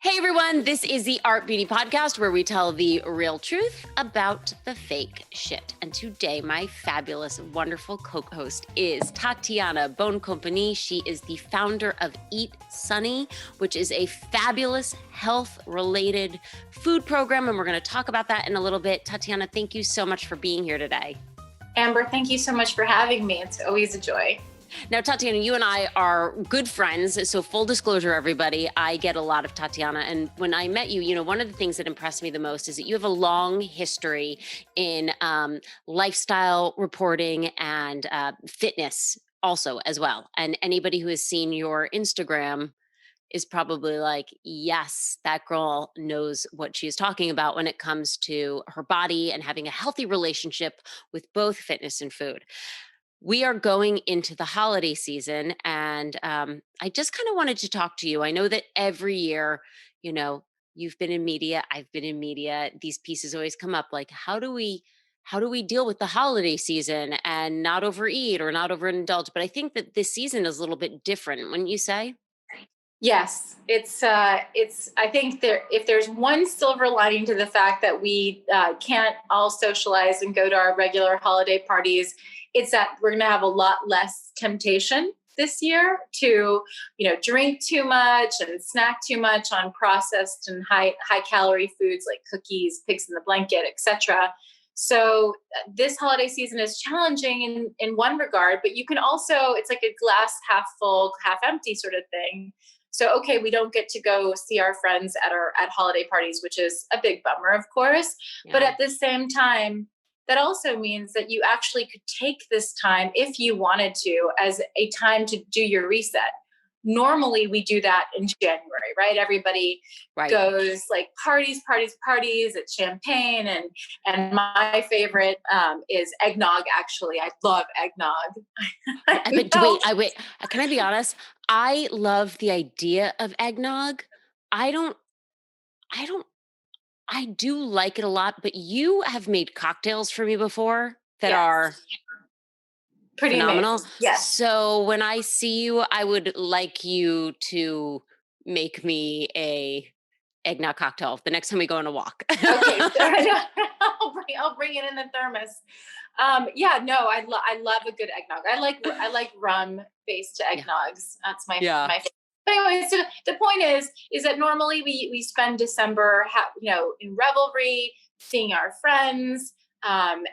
Hey everyone, this is the Art Beauty Podcast where we tell the real truth about the fake shit. And today my fabulous, wonderful co-host is Tatiana Boncompagni. She is the founder of Eat Sunny, which is a fabulous health-related food program. And we're going to talk about that in a little bit. Tatiana, thank you so much for being here today. Amber, thank you so much for having me. It's always a joy. Now, Tatiana, you and I are good friends. So full disclosure, everybody, I get a lot of Tatiana. And when I met you, one of the things that impressed me the most is that you have a long history in lifestyle reporting and fitness also as well. And anybody who has seen your Instagram is probably like, yes, that girl knows what she is talking about when it comes to her body and having a healthy relationship with both fitness and food. We are going into the holiday season, and I just kind of wanted to talk to you. I know that every year, you've been in media, I've been in media. These pieces always come up, like how do we deal with the holiday season and not overeat or not overindulge? But I think that this season is a little bit different, wouldn't you say? Yes, I think if there's one silver lining to the fact that we can't all socialize and go to our regular holiday parties, it's that we're going to have a lot less temptation this year to, drink too much and snack too much on processed and high calorie foods like cookies, pigs in the blanket, etc. So this holiday season is challenging in one regard, but you can also, it's like a glass half full, half empty sort of thing. So, okay, we don't get to go see our friends at holiday parties, which is a big bummer, of course. Yeah. But at the same time, that also means that you actually could take this time, if you wanted to, as a time to do your reset. Normally we do that in January, right? Everybody goes like parties. It's champagne. And my favorite is eggnog. Actually, I love eggnog. Wait. Can I be honest? I love the idea of eggnog. I do like it a lot, but you have made cocktails for me before that are pretty phenomenal. Amazing. Yes. So when I see you, I would like you to make me a eggnog cocktail the next time we go on a walk. Okay, I'll bring it in the thermos. I love a good eggnog. I like rum based eggnogs. That's my favorite. But anyway, so the point is that normally we spend December, in revelry, seeing our friends, and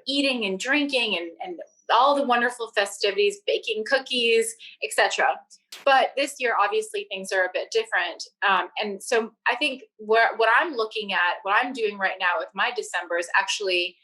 eating and drinking and all the wonderful festivities, baking cookies, etc. But this year, obviously, things are a bit different. And so I think what I'm looking at, what I'm doing right now with my December is actually,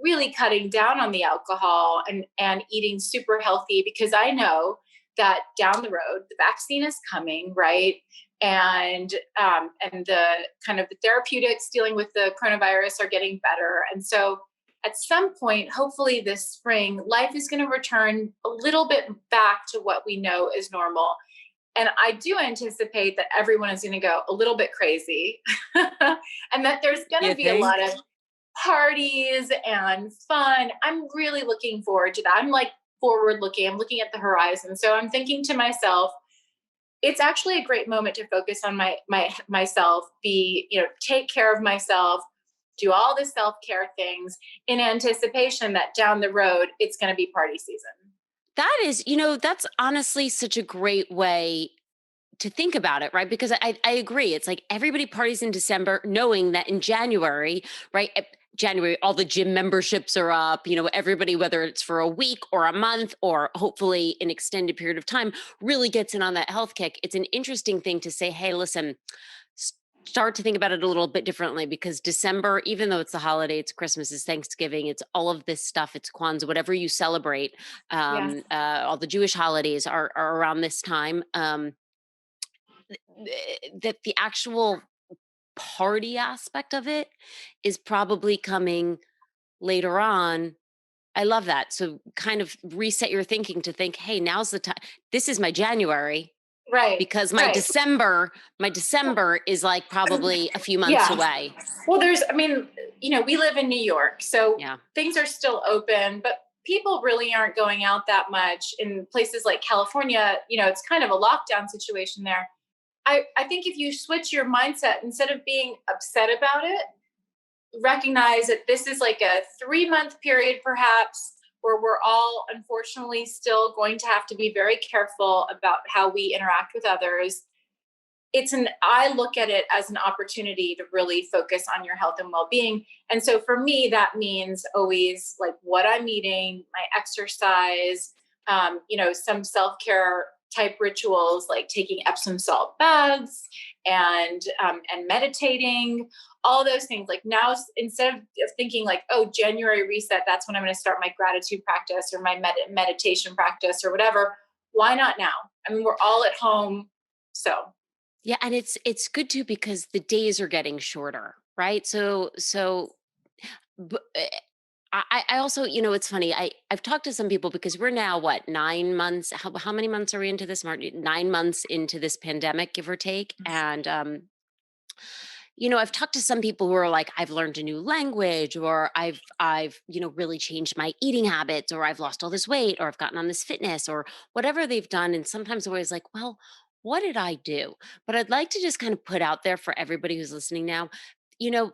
really cutting down on the alcohol and eating super healthy, because I know that down the road, the vaccine is coming, right? And the kind of the therapeutics dealing with the coronavirus are getting better. And so at some point, hopefully this spring, life is going to return a little bit back to what we know is normal. And I do anticipate that everyone is going to go a little bit crazy and that there's going to be a lot of parties and fun. I'm really looking forward to that. I'm like forward looking. I'm looking at the horizon. So I'm thinking to myself, it's actually a great moment to focus on myself, take care of myself, do all the self-care things in anticipation that down the road, it's going to be party season. That is, that's honestly such a great way to think about it, right? Because I agree. It's like everybody parties in December, knowing that in January, right? January, all the gym memberships are up, everybody, whether it's for a week or a month or hopefully an extended period of time, really gets in on that health kick. It's an interesting thing to say, hey, listen, start to think about it a little bit differently, because December, even though it's the holiday, it's Christmas, it's Thanksgiving, it's all of this stuff, it's Kwanzaa, whatever you celebrate, all the Jewish holidays are around this time, that the actual party aspect of it is probably coming later on. I love that. So kind of reset your thinking to think, hey, now's the time. This is my January. Right. Because my December is like probably a few months away. Well, we live in New York, so things are still open, but people really aren't going out that much. In places like California, it's kind of a lockdown situation there. I think if you switch your mindset, instead of being upset about it, recognize that this is like a 3-month period, perhaps, where we're all unfortunately still going to have to be very careful about how we interact with others. I look at it as an opportunity to really focus on your health and well-being. And so for me, that means always like what I'm eating, my exercise, some self-care type rituals like taking Epsom salt baths and meditating, all those things. Like now, instead of thinking like, oh, January reset, that's when I'm going to start my gratitude practice or my meditation practice or whatever. Why not now? I mean, we're all at home. So Yeah, and it's good too because the days are getting shorter, right? B- eh, I also, it's funny. I've talked to some people because we're now what 9 months. How many months are we into this? 9 months into this pandemic, give or take. And I've talked to some people who are like, I've learned a new language, or I've really changed my eating habits, or I've lost all this weight, or I've gotten on this fitness, or whatever they've done. And sometimes I'm always like, well, what did I do? But I'd like to just kind of put out there for everybody who's listening now,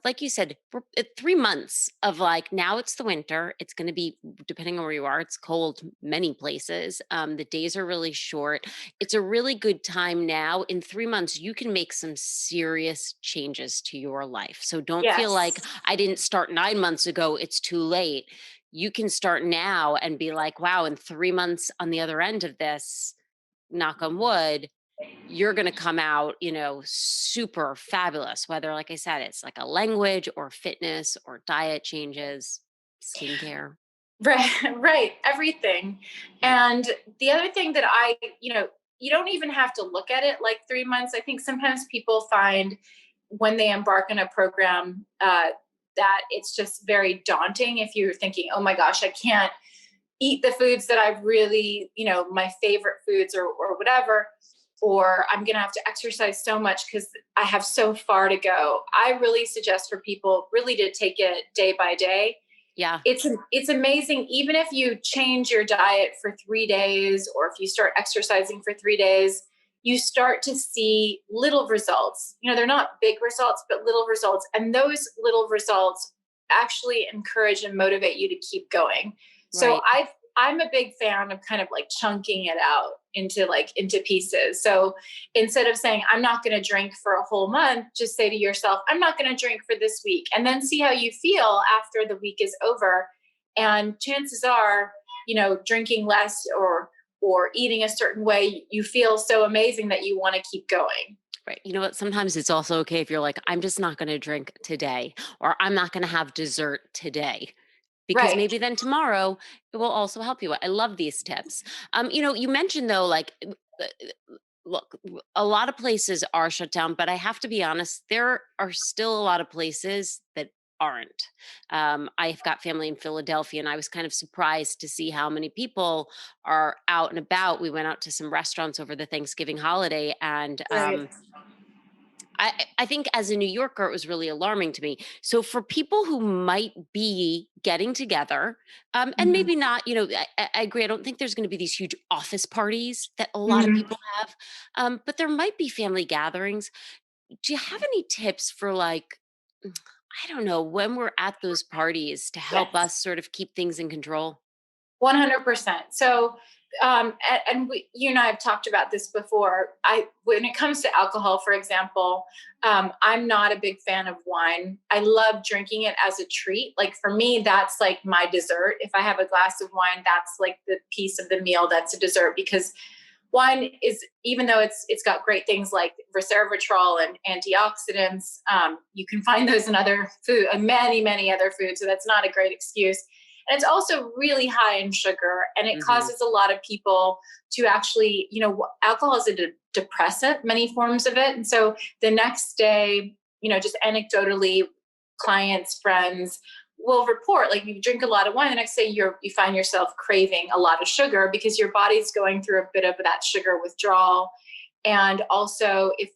like you said, we're at 3 months of like, now it's the winter. It's going to be, depending on where you are, it's cold many places. The days are really short. It's a really good time now. In 3 months, you can make some serious changes to your life. So don't feel like yes. I didn't start 9 months ago. It's too late. You can start now and be like, wow, in 3 months on the other end of this, knock on wood, you're going to come out, super fabulous. Whether, like I said, it's like a language or fitness or diet changes, skincare. Right, right, everything. Right. And the other thing that you don't even have to look at it like 3 months. I think sometimes people find when they embark on a program that it's just very daunting if you're thinking, oh my gosh, I can't eat the foods that I really, my favorite foods or whatever, or I'm going to have to exercise so much because I have so far to go. I really suggest for people really to take it day by day. Yeah. It's amazing. Even if you change your diet for 3 days, or if you start exercising for 3 days, you start to see little results. They're not big results, but little results. And those little results actually encourage and motivate you to keep going. So Right. I'm a big fan of kind of like chunking it out into pieces. So instead of saying I'm not going to drink for a whole month, just say to yourself, I'm not going to drink for this week, and then see how you feel after the week is over. And chances are, drinking less or eating a certain way, you feel so amazing that you want to keep going. Right. You know what? Sometimes it's also okay if you're like, I'm just not going to drink today, or I'm not going to have dessert today, because Right. maybe then tomorrow it will also help you. I love these tips. You mentioned though, like, look, a lot of places are shut down, but I have to be honest, there are still a lot of places that aren't. I've got family in Philadelphia, and I was kind of surprised to see how many people are out and about. We went out to some restaurants over the Thanksgiving holiday, and Right. I think as a New Yorker, it was really alarming to me. So for people who might be getting together, and Mhm. maybe not, I agree. I don't think there's going to be these huge office parties that a lot of Mhm. people have, but there might be family gatherings. Do you have any tips for like, I don't know, when we're at those parties to help Yes. us sort of keep things in control? 100%. So, you and I have talked about this before. When it comes to alcohol, for example, I'm not a big fan of wine. I love drinking it as a treat. Like for me, that's like my dessert. If I have a glass of wine, that's like the piece of the meal that's a dessert, because wine is, even though it's got great things like resveratrol and antioxidants, you can find those in other food, many other foods. So that's not a great excuse. And it's also really high in sugar, and it Hmm. causes a lot of people to actually, alcohol is a depressant, many forms of it. And so the next day, just anecdotally, clients, friends will report like you drink a lot of wine, the next day you find yourself craving a lot of sugar because your body's going through a bit of that sugar withdrawal. And also if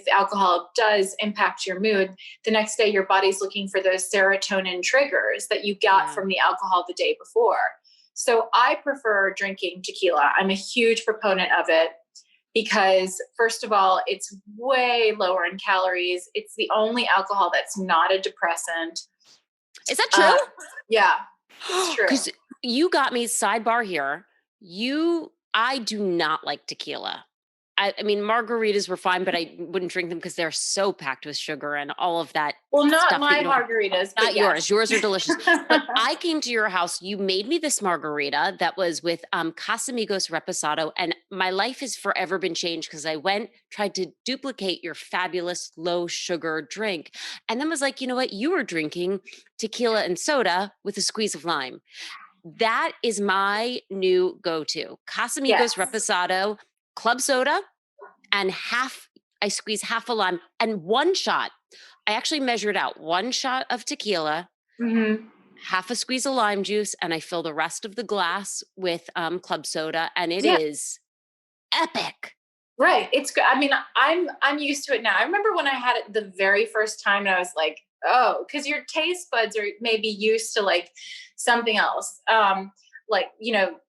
alcohol does impact your mood, the next day your body's looking for those serotonin triggers that you got Yeah. from the alcohol the day before. So I prefer drinking tequila. I'm a huge proponent of it. because first of all, it's way lower in calories. It's the only alcohol that's not a depressant. Is that true? Yeah, it's true. Because you got me, sidebar here. I do not like tequila. I mean, margaritas were fine, but I wouldn't drink them because they're so packed with sugar and all of that. Well, not stuff my margaritas, not yours. Yours are delicious. But I came to your house. You made me this margarita that was with Casamigos Reposado, and my life has forever been changed because I tried to duplicate your fabulous low sugar drink, and then was like, you know what? You were drinking tequila and soda with a squeeze of lime. That is my new go-to. Casamigos Reposado, club soda, and I squeeze half a lime and one shot. I actually measured out 1 shot of tequila, half a squeeze of lime juice, and I fill the rest of the glass with club soda, and it is epic. Right. It's good. I mean, I'm used to it now. I remember when I had it the very first time, and I was like, oh, because your taste buds are maybe used to like something else, like,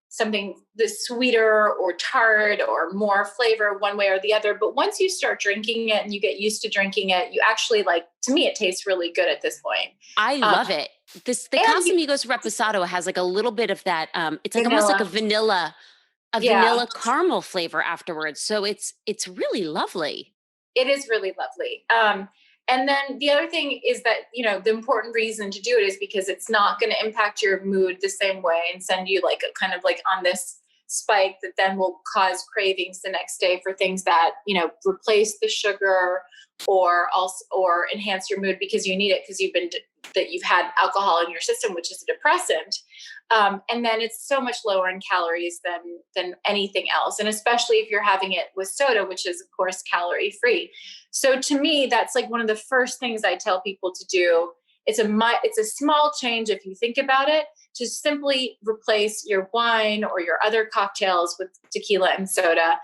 something the sweeter or tart or more flavor one way or the other. But once you start drinking it and you get used to drinking it, you actually to me, it tastes really good at this point. I love it. The Casamigos Reposado has like a little bit of that. It's like almost like a vanilla caramel flavor afterwards. So it's really lovely. It is really lovely. And then the other thing is that, the important reason to do it is because it's not going to impact your mood the same way and send you like a kind of like on this spike that then will cause cravings the next day for things that, replace the sugar or enhance your mood because you need it because you've had alcohol in your system, which is a depressant. And then it's so much lower in calories than anything else. And especially if you're having it with soda, which is of course calorie free. So to me, that's like one of the first things I tell people to do. It's a small change if you think about it, to simply replace your wine or your other cocktails with tequila and soda.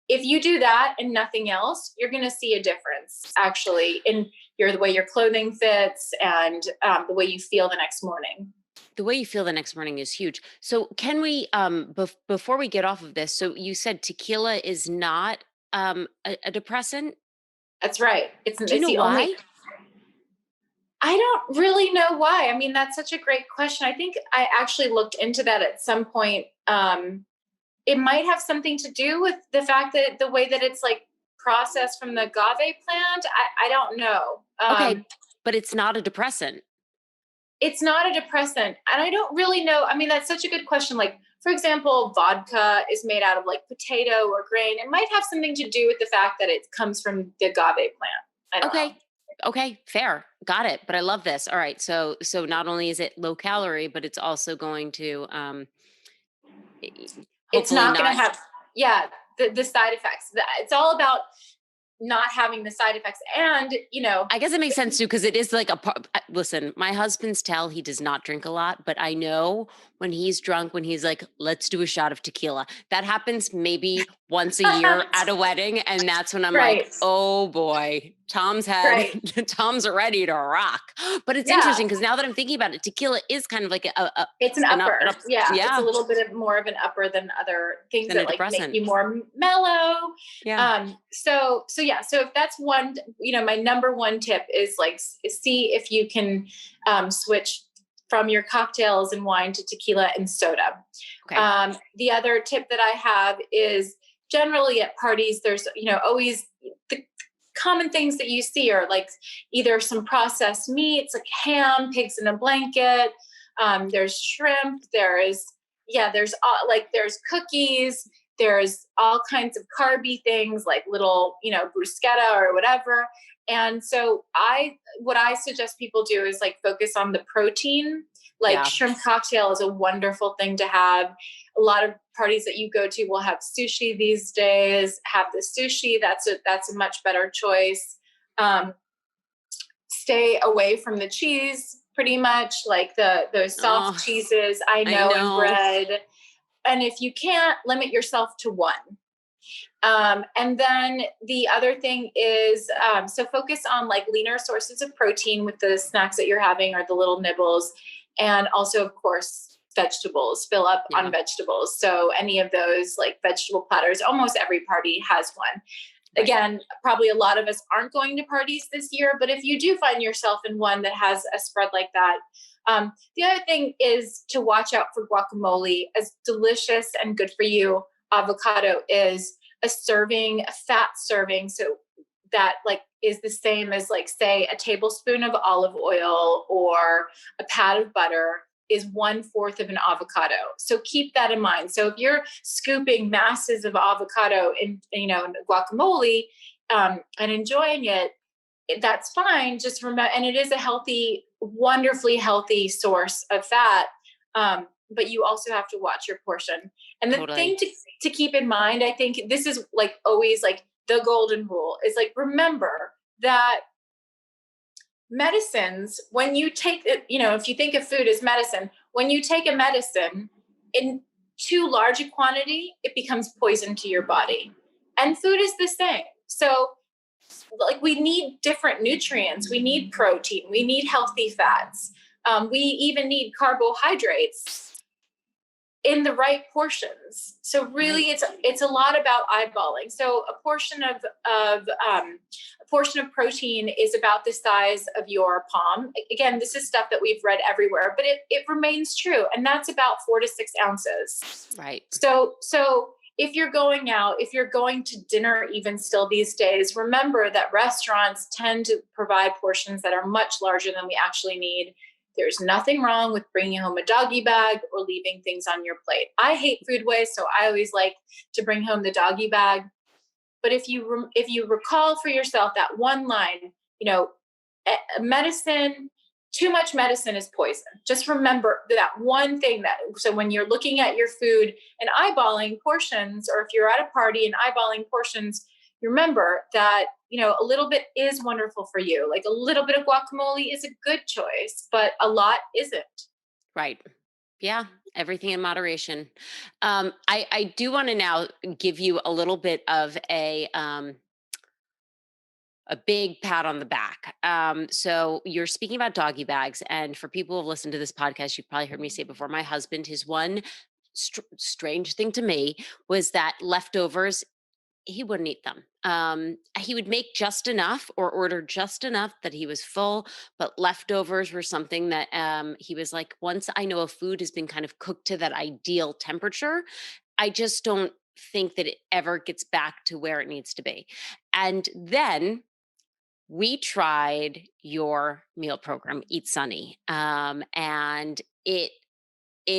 If you do that and nothing else, you're going to see a difference actually in the way your clothing fits and the way you feel the next morning. The way you feel the next morning is huge. So can we, before we get off of this, so you said tequila is not a depressant? That's right. Do you know why? I don't really know why. I mean, that's such a great question. I think I actually looked into that at some point. It might have something to do with the fact that the way that it's like processed from the agave plant. I don't know. Okay, but it's not a depressant. It's not a depressant. And I don't really know. I mean, that's such a good question. Like, for example, vodka is made out of like potato or grain. It might have something to do with the fact that it comes from the agave plant. I don't know. Okay, fair. Got it. But I love this. All right. So not only is it low calorie, but it's also going to it's not going to have the side effects. It's all about not having the side effects. And, I guess it makes sense too, because it is like listen, my husband's he does not drink a lot, but I know when he's drunk, when he's like, let's do a shot of tequila, that happens maybe once a year at a wedding. And that's when I'm like, oh boy, Tom's ready to rock. But it's interesting because now that I'm thinking about it, tequila is kind of like it's an upper. It's a little bit more of an upper than other things that like make you more mellow. So if that's one, my number one tip is like, see if you can switch from your cocktails and wine to tequila and soda. Okay. The other tip that I have is generally at parties, there's, always the common things that you see are like either some processed meats, like ham, pigs in a blanket. There's shrimp. There's cookies. There's all kinds of carby things like little, bruschetta or whatever. And so what I suggest people do is like focus on the protein. Shrimp cocktail is a wonderful thing to have. A lot of parties that you go to will have sushi these days. Have the sushi. That's a much better choice. Stay away from the cheese, pretty much like those soft cheeses. I know. And bread. And if you can't, limit yourself to one. And then the other thing is, so focus on like leaner sources of protein with the snacks that you're having or the little nibbles. And also, of course, vegetables, fill up on vegetables. So any of those like vegetable platters, almost every party has one. Right. Again, probably a lot of us aren't going to parties this year, but if you do find yourself in one that has a spread like that, the other thing is to watch out for guacamole. As delicious and good for you avocado is, a fat serving, so that like is the same as like, say, a tablespoon of olive oil or a pat of butter is 1/4 of an avocado. So keep that in mind. So if you're scooping masses of avocado in guacamole and enjoying it, that's fine. Just remember, and it is a healthy, wonderfully healthy source of fat. But you also have to watch your portion. And the thing to keep in mind, I think this is like always like the golden rule, is like, remember that medicines, when you take it, if you think of food as medicine, when you take a medicine in too large a quantity, it becomes poison to your body. And food is the same. So like, we need different nutrients. We need protein. We need healthy fats. We even need carbohydrates in the right portions. So really, it's a lot about eyeballing. So a portion of protein is about the size of your palm. Again, this is stuff that we've read everywhere, but it remains true, and that's about 4 to 6 ounces. Right. So if you're going out, if you're going to dinner even still these days, remember that restaurants tend to provide portions that are much larger than we actually need. There's nothing wrong with bringing home a doggy bag or leaving things on your plate. I hate food waste, so I always like to bring home the doggy bag. But if you recall for yourself that one line, medicine, too much medicine is poison. Just remember that one thing. So when you're looking at your food and eyeballing portions, or if you're at a party and eyeballing portions, remember that, a little bit is wonderful for you. Like a little bit of guacamole is a good choice, but a lot isn't. Right. Yeah. Everything in moderation. I do want to now give you a little bit of a big pat on the back. So you're speaking about doggy bags, and for people who have listened to this podcast, you've probably heard me say before, my husband, his one strange thing to me was that leftovers, he wouldn't eat them. He would make just enough or order just enough that he was full, but leftovers were something that he was like, once I know a food has been kind of cooked to that ideal temperature, I just don't think that it ever gets back to where it needs to be. And then we tried your meal program, Eat Sunny, and it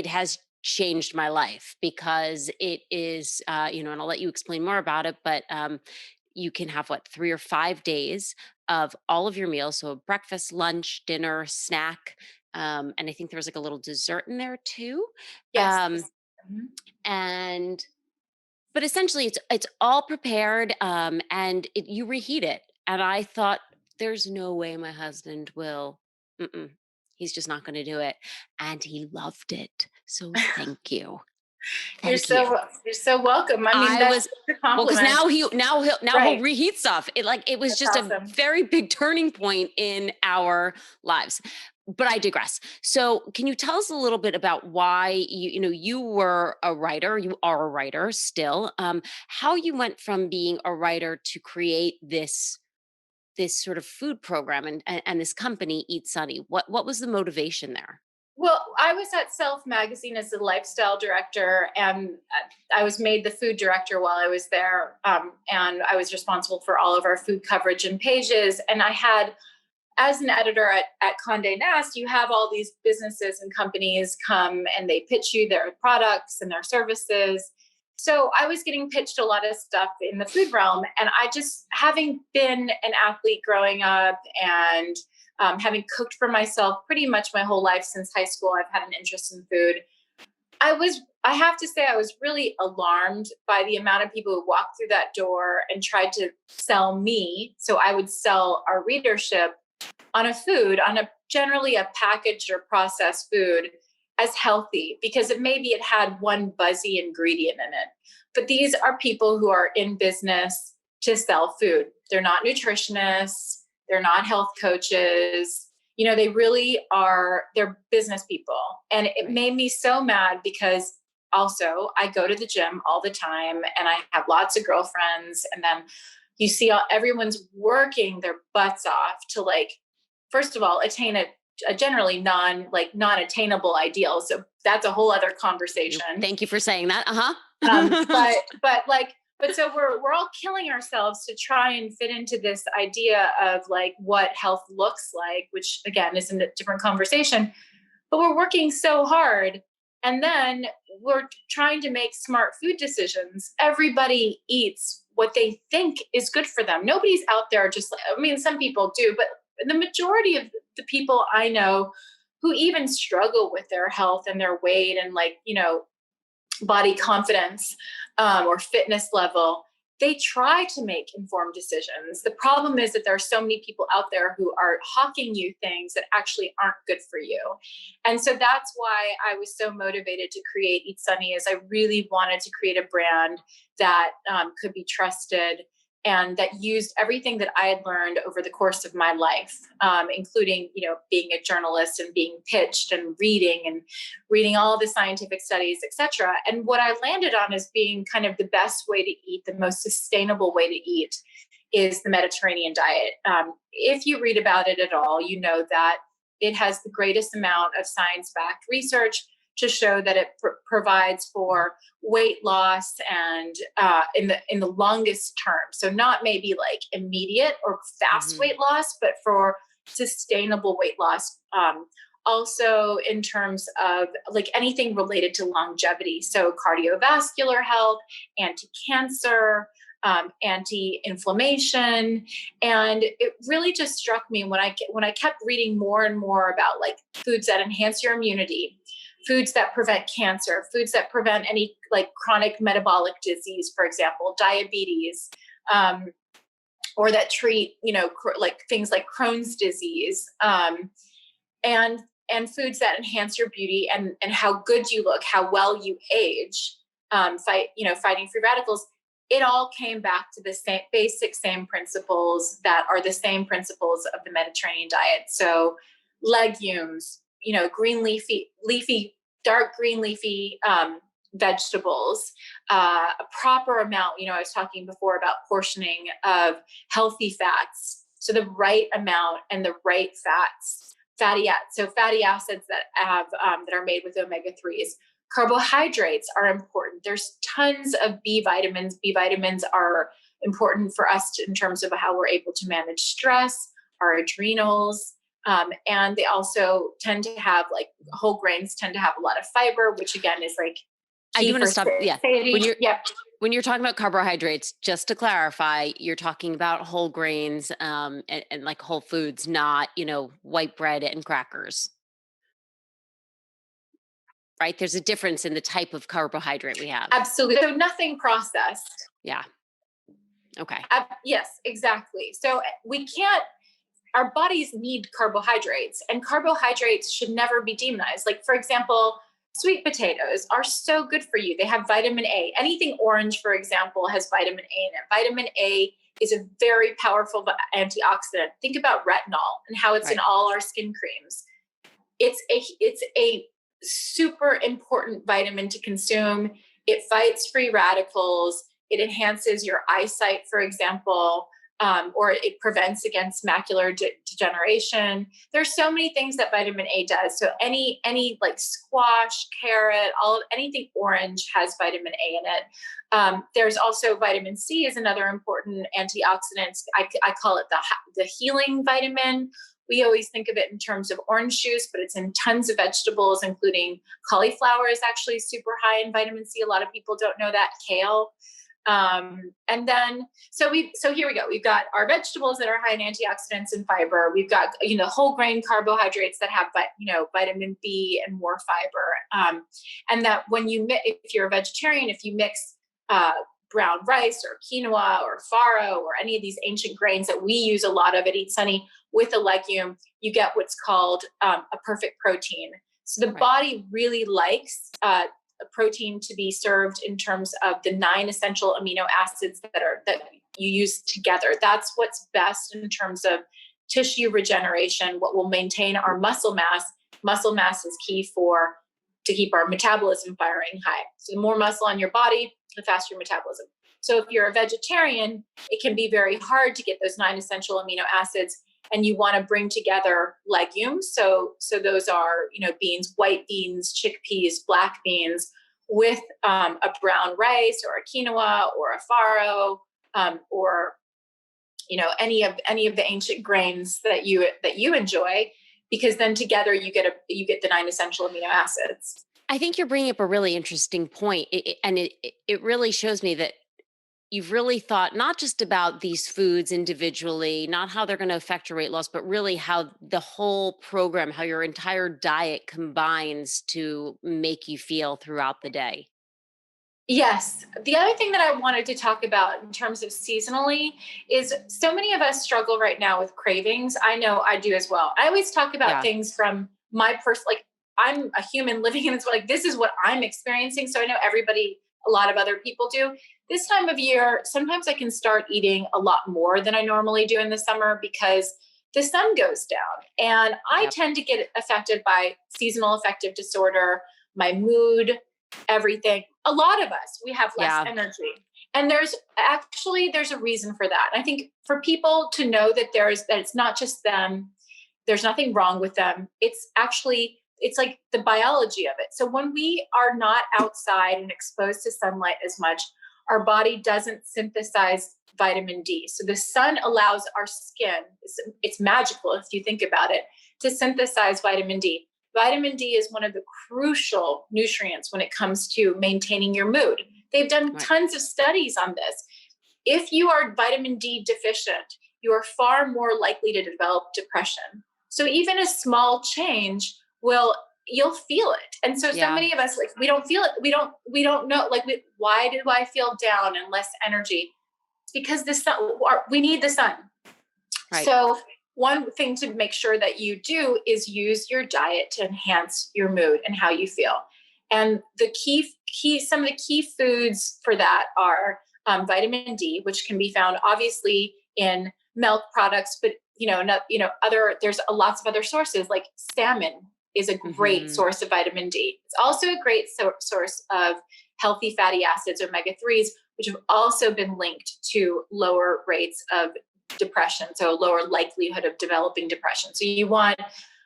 has changed my life, because it is, and I'll let you explain more about it, but you can have 3 or 5 days of all of your meals. So breakfast, lunch, dinner, snack. And I think there was like a little dessert in there too. Yes. But essentially it's all prepared, and you reheat it. And I thought, there's no way my husband will. He's just not going to do it. And he loved it. So thank you. You're so welcome. I mean, that's a compliment. Well, because he'll reheat stuff. It was that's just awesome. A very big turning point in our lives. But I digress. So can you tell us a little bit about why you were a writer, you are a writer still, how you went from being a writer to create this sort of food program and this company, Eat Sunny? What was the motivation there? Well, I was at Self Magazine as the lifestyle director, and I was made the food director while I was there. And I was responsible for all of our food coverage and pages. And I had, as an editor at Condé Nast, you have all these businesses and companies come and they pitch you their products and their services. So I was getting pitched a lot of stuff in the food realm. And I just, having been an athlete growing up and having cooked for myself pretty much my whole life since high school, I've had an interest in food. I have to say, I was really alarmed by the amount of people who walked through that door and tried to sell me. So I would sell our readership on generally a packaged or processed food as healthy, because maybe it had one buzzy ingredient in it. But these are people who are in business to sell food. They're not nutritionists. They're not health coaches. They really are, they're business people. And it made me so mad because also I go to the gym all the time and I have lots of girlfriends. And then you see everyone's working their butts off to like, first of all, attain a generally non-attainable ideal. So that's a whole other conversation. Thank you for saying that. But so we're all killing ourselves to try and fit into this idea of like what health looks like, which again is a different conversation, but we're working so hard. And then we're trying to make smart food decisions. Everybody eats what they think is good for them. Nobody's out there just like, I mean, some people do, but the majority of the people I know who even struggle with their health and their weight and like, body confidence or fitness level, they try to make informed decisions. The problem is that there are so many people out there who are hawking you things that actually aren't good for you. And so that's why I was so motivated to create Eat Sunny, is I really wanted to create a brand that could be trusted and that used everything that I had learned over the course of my life, including, being a journalist and being pitched and reading all the scientific studies, et cetera. And what I landed on as being kind of the best way to eat, the most sustainable way to eat, is the Mediterranean diet. If you read about it at all, you know that it has the greatest amount of science-backed research to show that it provides for weight loss and in the longest term. So not maybe like immediate or fast weight loss, but for sustainable weight loss. Also in terms of like anything related to longevity. So cardiovascular health, anti-cancer, anti-inflammation. And it really just struck me when I kept reading more and more about like foods that enhance your immunity, foods that prevent cancer, foods that prevent any like chronic metabolic disease, for example, diabetes, or that treat, like things like Crohn's disease, and foods that enhance your beauty and how good you look, how well you age, fighting free radicals. It all came back to the same principles that are the same principles of the Mediterranean diet. So legumes, dark green leafy vegetables, a proper amount. I was talking before about portioning of healthy fats. So the right amount and the right fats, fatty acids that are made with omega-3s. Carbohydrates are important. There's tons of B vitamins. B vitamins are important for us in terms of how we're able to manage stress, our adrenals. And they also tend to have like whole grains tend to have a lot of fiber, which again is like I do want to stop. Yeah. When you're talking about carbohydrates, just to clarify, you're talking about whole grains and like whole foods, not, white bread and crackers. Right? There's a difference in the type of carbohydrate we have. Absolutely. So nothing processed. Yeah. Okay. Yes, exactly. So our bodies need carbohydrates, and carbohydrates should never be demonized. Like, for example, sweet potatoes are so good for you. They have vitamin A. Anything orange, for example, has vitamin A in it. Vitamin A is a very powerful antioxidant. Think about retinol and how it's in all our skin creams. It's a super important vitamin to consume. It fights free radicals. It enhances your eyesight, for example, or it prevents against macular degeneration. There's so many things that vitamin A does. So any like squash, carrot, anything orange has vitamin A in it. There's also vitamin C is another important antioxidant. I call it the healing vitamin. We always think of it in terms of orange juice, but it's in tons of vegetables, including cauliflower is actually super high in vitamin C. A lot of people don't know that. Kale. And then, so here we go. We've got our vegetables that are high in antioxidants and fiber. We've got, whole grain carbohydrates that have, vitamin B and more fiber. And that if you're a vegetarian, if you mix, brown rice or quinoa or farro or any of these ancient grains that we use a lot of at Eat Sunny with a legume, you get what's called a perfect protein. So the body really likes a protein to be served in terms of the 9 essential amino acids that you use together. That's what's best in terms of tissue regeneration, what will maintain our muscle mass. Muscle mass is key to keep our metabolism firing high. So the more muscle on your body, the faster your metabolism. So if you're a vegetarian, it can be very hard to get those 9 essential amino acids, and you want to bring together legumes. So those are, beans, white beans, chickpeas, black beans, with a brown rice or a quinoa or a farro, or any of the ancient grains that you enjoy, because then together you get the 9 essential amino acids. I think you're bringing up a really interesting point, it really shows me that you've really thought not just about these foods individually, not how they're going to affect your weight loss, but really how the whole program, how your entire diet combines to make you feel throughout the day. Yes. The other thing that I wanted to talk about in terms of seasonally is so many of us struggle right now with cravings. I know I do as well. I always talk about things from my like I'm a human living in this, like this is what I'm experiencing. So I know a lot of other people do. This time of year, sometimes I can start eating a lot more than I normally do in the summer because the sun goes down. And I tend to get affected by seasonal affective disorder, my mood, everything. A lot of us, we have less energy. And there's a reason for that. I think for people to know that it's not just them, there's nothing wrong with them. It's like the biology of it. So when we are not outside and exposed to sunlight as much, our body doesn't synthesize vitamin D. So the sun allows our skin, it's magical if you think about it, to synthesize vitamin D. Vitamin D is one of the crucial nutrients when it comes to maintaining your mood. They've done tons of studies on this. If you are vitamin D deficient, you are far more likely to develop depression. So even a small change you'll feel it. And so many of us, like, we don't feel it. We don't know, like, why do I feel down and less energy? It's because we need the sun. Right. So one thing to make sure that you do is use your diet to enhance your mood and how you feel. And some of the key foods for that are vitamin D, which can be found obviously in milk products, but there's lots of other sources, like salmon is a great source of vitamin D. It's also a great source of healthy fatty acids, omega-3s, which have also been linked to lower rates of depression, so lower likelihood of developing depression. So you want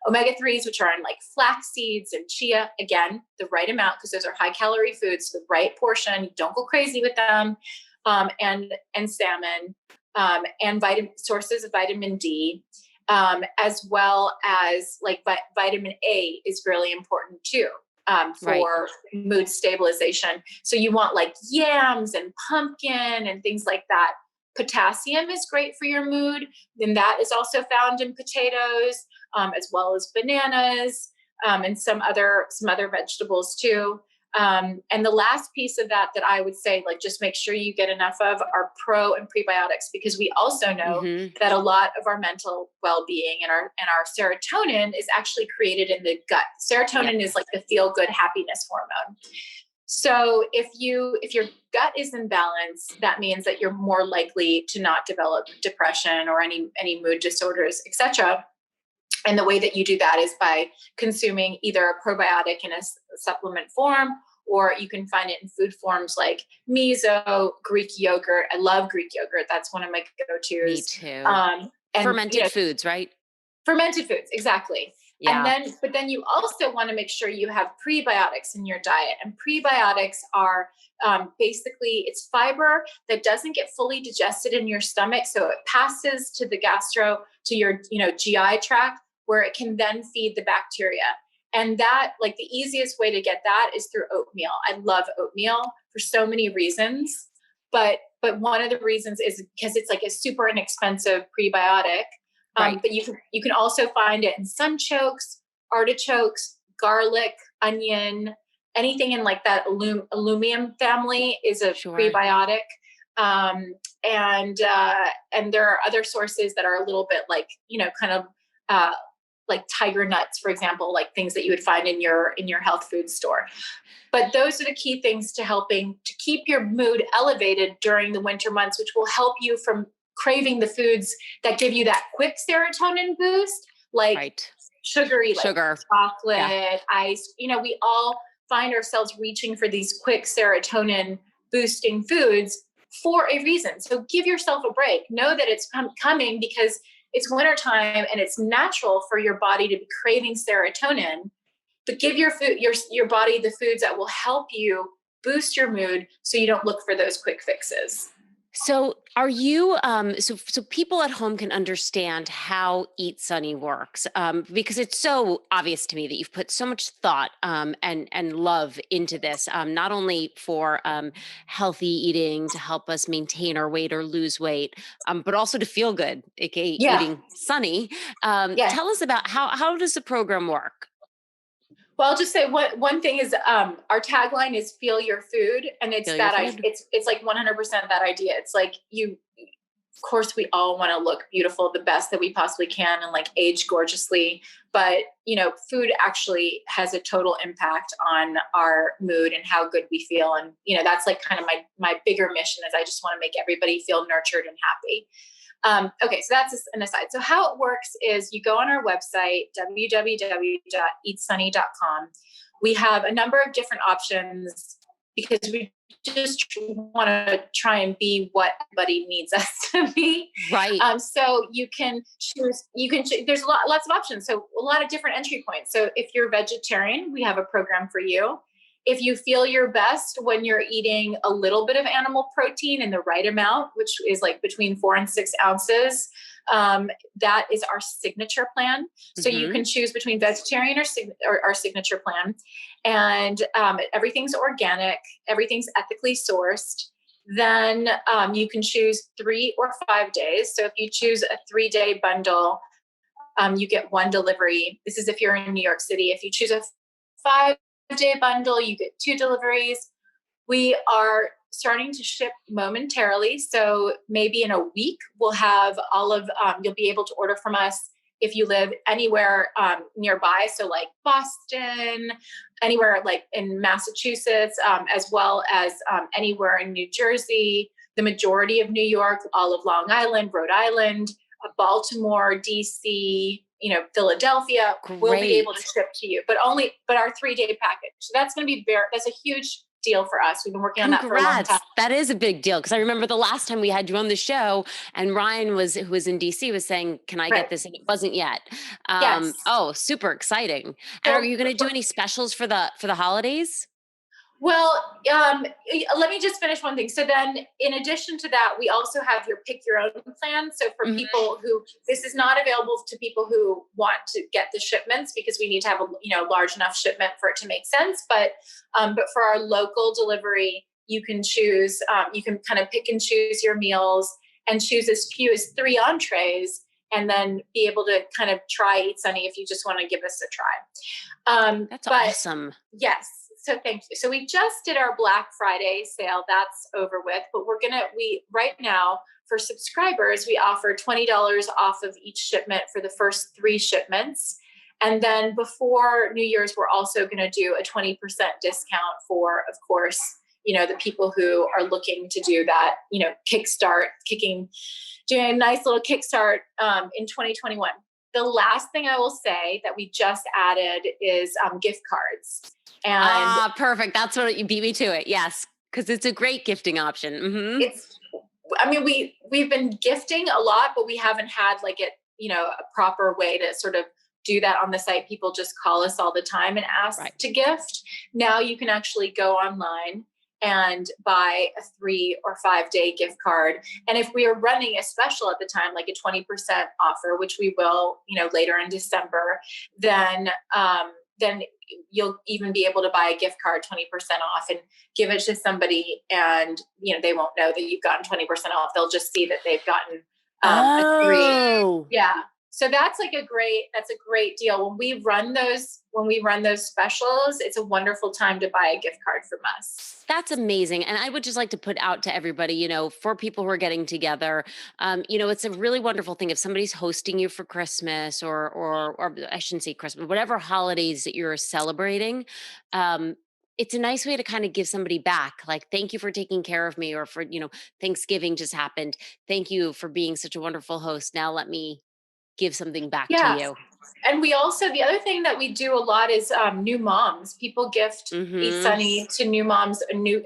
omega-3s, which are in like flax seeds and chia, again, the right amount, because those are high calorie foods, so the right portion. Don't go crazy with them. And salmon, and sources of vitamin D, as well as like vitamin A is really important too, for mood stabilization. So you want like yams and pumpkin and things like that. Potassium is great for your mood. And that is also found in potatoes, as well as bananas, and some other vegetables too. And the last piece of that I would say, like, just make sure you get enough of are pro and prebiotics, because we also know that a lot of our mental well-being and our serotonin is actually created in the gut. Serotonin is like the feel-good happiness hormone. So if your gut is in balance, that means that you're more likely to not develop depression or any mood disorders, etc. And the way that you do that is by consuming either a probiotic in a supplement form, or you can find it in food forms like miso, Greek yogurt. I love Greek yogurt. That's one of my go-tos. Me too. And fermented foods, right? Fermented foods, exactly. Yeah. But then you also want to make sure you have prebiotics in your diet. And prebiotics are basically, it's fiber that doesn't get fully digested in your stomach. So it passes to to your GI tract, where it can then feed the bacteria. And that, like, the easiest way to get that is through oatmeal. I love oatmeal for so many reasons, but one of the reasons is because it's like a super inexpensive prebiotic. But you can also find it in sunchokes, artichokes, garlic, onion, anything in like that aluminum family is a prebiotic. And there are other sources that are a little bit like, kind of like tiger nuts, for example, like things that you would find in your health food store. But those are the key things to helping to keep your mood elevated during the winter months, which will help you from craving the foods that give you that quick serotonin boost, like Right. sugary, like Sugar. chocolate, Yeah. ice. We all find ourselves reaching for these quick serotonin boosting foods for a reason. So give yourself a break. Know that it's coming because it's wintertime and it's natural for your body to be craving serotonin. But give your body the foods that will help you boost your mood so you don't look for those quick fixes. So are you so people at home can understand how Eat Sunny works, because it's so obvious to me that you've put so much thought and love into this, not only for healthy eating to help us maintain our weight or lose weight, but also to feel good, aka Yeah. eating sunny. Yes. Tell us about how does the program work? Well, I'll just say one thing is our tagline is "Feel your food," and it's Feel your that food. it's like 100% that idea. It's like of course, we all want to look beautiful, the best that we possibly can, and like age gorgeously. But food actually has a total impact on our mood and how good we feel. And that's like kind of my bigger mission is I just want to make everybody feel nurtured and happy. Okay, so that's an aside. So how it works is you go on our website, www.eatsunny.com. We have a number of different options because we just want to try and be what everybody needs us to be. Right. So you can choose, there's lots of options. So a lot of different entry points. So if you're vegetarian, we have a program for you. If you feel your best when you're eating a little bit of animal protein in the right amount, which is like between 4 and 6 ounces, that is our signature plan. So you can choose between vegetarian or our signature plan. And everything's organic, everything's ethically sourced. Then you can choose 3 or 5 days. So if you choose a 3-day bundle, you get 1 delivery. This is if you're in New York City. If you choose a 5-day bundle, you get 2 deliveries. We are starting to ship momentarily. So maybe in a week, we'll have all of, you'll be able to order from us if you live anywhere nearby. So like Boston, anywhere like in Massachusetts, as well as anywhere in New Jersey, the majority of New York, all of Long Island, Rhode Island, Baltimore, DC, Philadelphia. Great. Will be able to ship to you, but our 3-day package. So that's going to be that's a huge deal for us. We've been working on that for a long time. That is a big deal because I remember the last time we had you on the show and Ryan who was in DC was saying, "Can I get this?" And it wasn't yet. Yes. Oh, super exciting! And are you going to do any specials for the holidays? Well, let me just finish one thing. So then in addition to that, we also have your pick your own plan. So for people who, this is not available to people who want to get the shipments because we need to have a large enough shipment for it to make sense. But for our local delivery, you can choose, you can kind of pick and choose your meals and choose as few as 3 entrees and then be able to kind of try Eat Sunny if you just want to give us a try. That's awesome. Yes. So thank you. So we just did our Black Friday sale. That's over with, but right now for subscribers, we offer $20 off of each shipment for the first 3 shipments. And then before New Year's, we're also going to do a 20% discount for, of course, the people who are looking to do that, doing a nice little kickstart in 2021. The last thing I will say that we just added is gift cards. And perfect. That's what you beat me to it. Yes. Cause it's a great gifting option. We've been gifting a lot, but we haven't had a proper way to sort of do that on the site. People just call us all the time and ask to gift. Now you can actually go online and buy a 3 or 5-day gift card. And if we are running a special at the time, like a 20% offer, which we will, later in December, then you'll even be able to buy a gift card 20% off and give it to somebody. And, they won't know that you've gotten 20% off. They'll just see that they've gotten a 3. Yeah. So that's a great deal. When we run those specials, it's a wonderful time to buy a gift card from us. That's amazing. And I would just like to put out to everybody, for people who are getting together, it's a really wonderful thing if somebody's hosting you for Christmas or I shouldn't say Christmas, whatever holidays that you're celebrating. it's a nice way to kind of give somebody back. Like, thank you for taking care of me, or for, Thanksgiving just happened. Thank you for being such a wonderful host. Now let me give something back to Yeah. you. And we also, the other thing that we do a lot is new moms. People gift Eat Sunny to new moms and new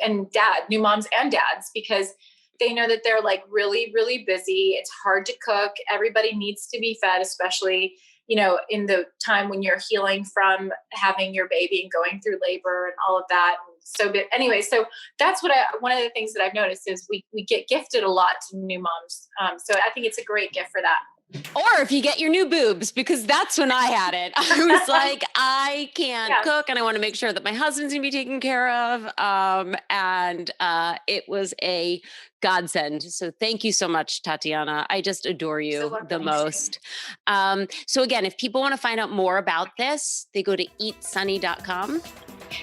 moms and dads, because they know that they're like really, really busy. It's hard to cook. Everybody needs to be fed, especially, in the time when you're healing from having your baby and going through labor and all of that. So, but anyway, so that's one of the things that I've noticed is we get gifted a lot to new moms. So I think it's a great gift for that. Or if you get your new boobs, because that's when I had it. I was like, I can't cook, and I want to make sure that my husband's going to be taken care of. And it was a godsend. So thank you so much, Tatiana. I just adore you the most. So again, if people want to find out more about this, they go to eatsunny.com.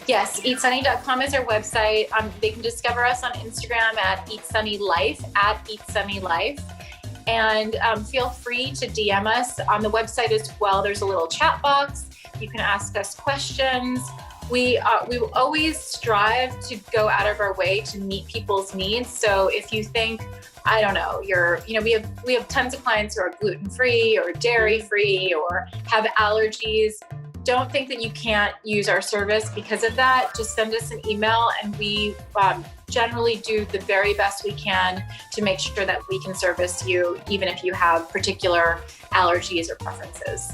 Yes, eatsunny.com is our website. They can discover us on Instagram at eatsunnylife, at eatsunnylife. And feel free to DM us on the website as well. There's a little chat box. You can ask us questions. We will always strive to go out of our way to meet people's needs. So if you think, I don't know, we have tons of clients who are gluten-free or dairy-free or have allergies. Don't think that you can't use our service because of that. Just send us an email, and we generally do the very best we can to make sure that we can service you, even if you have particular allergies or preferences.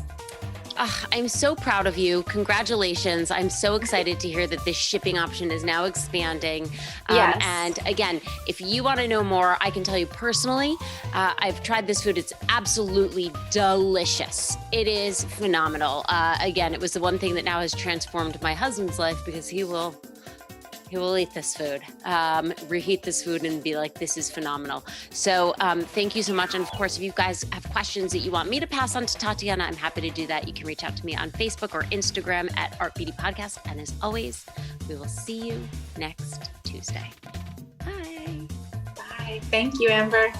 I'm so proud of you. Congratulations. I'm so excited to hear that this shipping option is now expanding. Yes. And again, if you want to know more, I can tell you personally, I've tried this food. It's absolutely delicious. It is phenomenal. Again, it was the one thing that now has transformed my husband's life, because he will eat this food, reheat this food, and be like, this is phenomenal. So thank you so much. And of course, if you guys have questions that you want me to pass on to Tatiana, I'm happy to do that. You can reach out to me on Facebook or Instagram at Art Beauty Podcast. And as always, we will see you next Tuesday. Bye. Bye. Thank you, Amber.